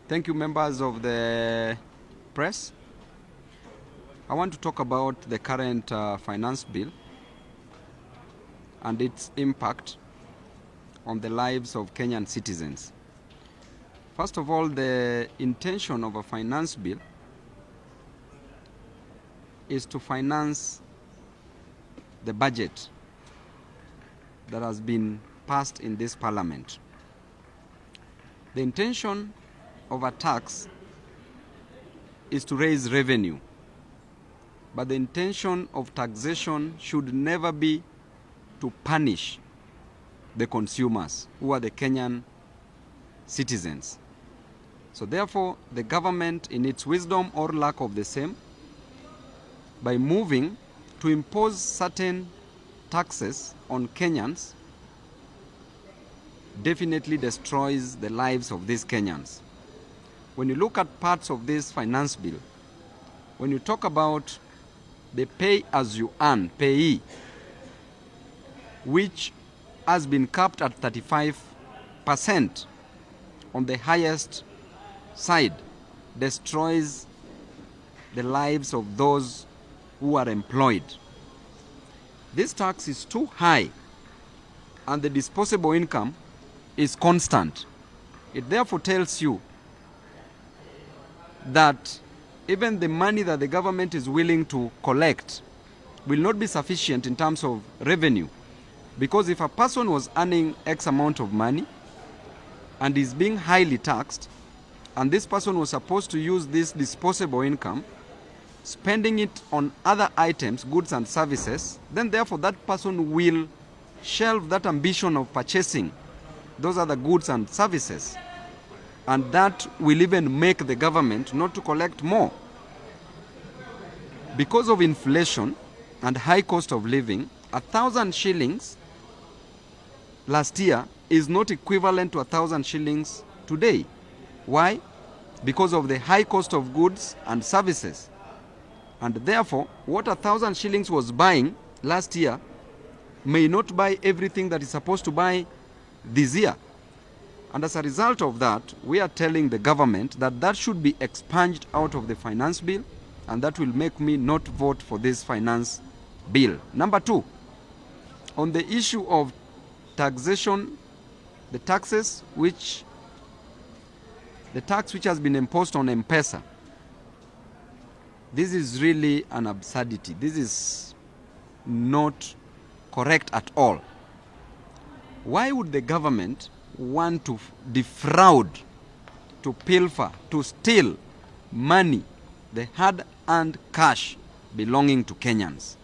Thank you, members of the press. I want to talk about the current finance bill and its impact on the lives of Kenyan citizens. First of all, the intention of a finance bill is to finance the budget that has been passed in this parliament. The intention of a tax is to raise revenue, but the intention of taxation should never be to punish the consumers, who are the Kenyan citizens. So therefore, the government, in its wisdom or lack of the same, by moving to impose certain taxes on Kenyans, definitely destroys the lives of these Kenyans. When you look at parts of this finance bill, when you talk about the pay-as-you-earn, payee, which has been capped at 35% on the highest side, destroys the lives of those who are employed. This tax is too high and the disposable income is constant. It therefore tells you that even the money that the government is willing to collect will not be sufficient in terms of revenue. Because if a person was earning X amount of money and is being highly taxed, and this person was supposed to use this disposable income, spending it on other items, goods and services, then therefore that person will shelve that ambition of purchasing those other goods and services. And that will even make the government not to collect more. Because of inflation and high cost of living, 1,000 shillings last year is not equivalent to 1,000 shillings today. Why? Because of the high cost of goods and services. And therefore, what 1,000 shillings was buying last year may not buy everything that is supposed to buy this year. And as a result of that, we are telling the government that that should be expunged out of the finance bill, and that will make me not vote for this finance bill. Number two, on the issue of taxation, the tax which has been imposed on M-Pesa, this is really an absurdity. This is not correct at all. Why would the government want to defraud, to pilfer, to steal money, the hard-earned cash belonging to Kenyans,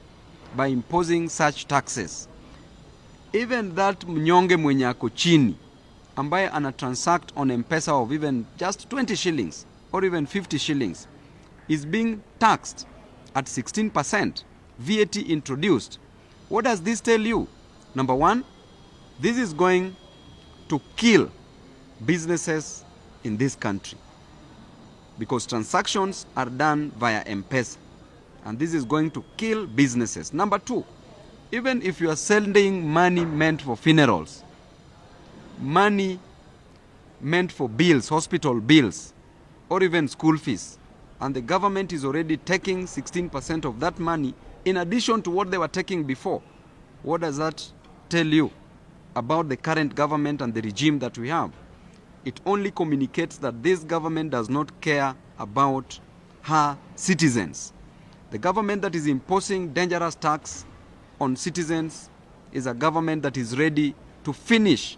by imposing such taxes? Even that mnyonge mwenye ako chini ambaye ana transact on M-Pesa of even just 20 shillings or even 50 shillings is being taxed at 16%, VAT introduced. What does this tell you? Number one, this is going to kill businesses in this country because transactions are done via M-Pesa, and this is going to kill businesses. Number two, even if you are sending money meant for funerals, money meant for bills, hospital bills, or even school fees, and the government is already taking 16% of that money in addition to what they were taking before, what does that tell you about the current government and the regime that we have? It only communicates that this government does not care about her citizens. The government that is imposing dangerous tax on citizens is a government that is ready to finish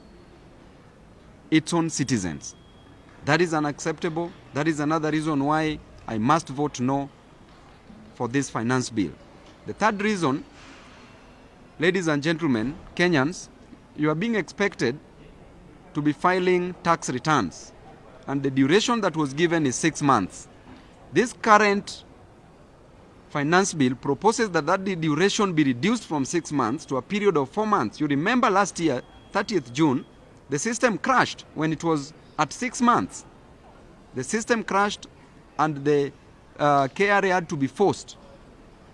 its own citizens. That is unacceptable. That is another reason why I must vote no for this finance bill. The third reason, ladies and gentlemen, Kenyans, you are being expected to be filing tax returns, and the duration that was given is 6 months. This current finance bill proposes that the duration be reduced from 6 months to a period of 4 months. You remember last year, 30th June, the system crashed when it was at 6 months. The system crashed and the KRA had to be forced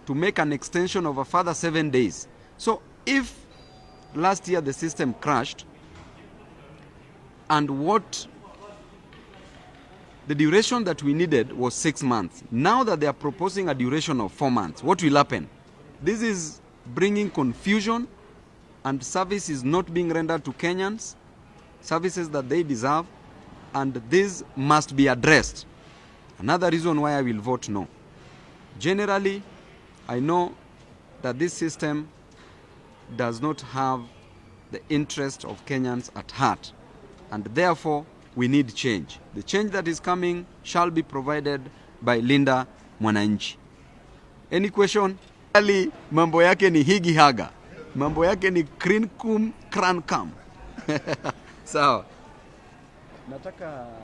to make an extension of a further 7 days. So if last year the system crashed, and what the duration that we needed was 6 months. Now that they are proposing a duration of 4 months, what will happen? This is bringing confusion, and service is not being rendered to Kenyans, services that they deserve, and this must be addressed. Another reason why I will vote no. Generally, I know that this system does not have the interest of Kenyans at heart, and therefore we need change. The change that is coming shall be provided by Linda Mwananchi. Any question? Ali mambo yake ni higi haga. Mambo yake ni krinkum krankam. Sawa. Nataka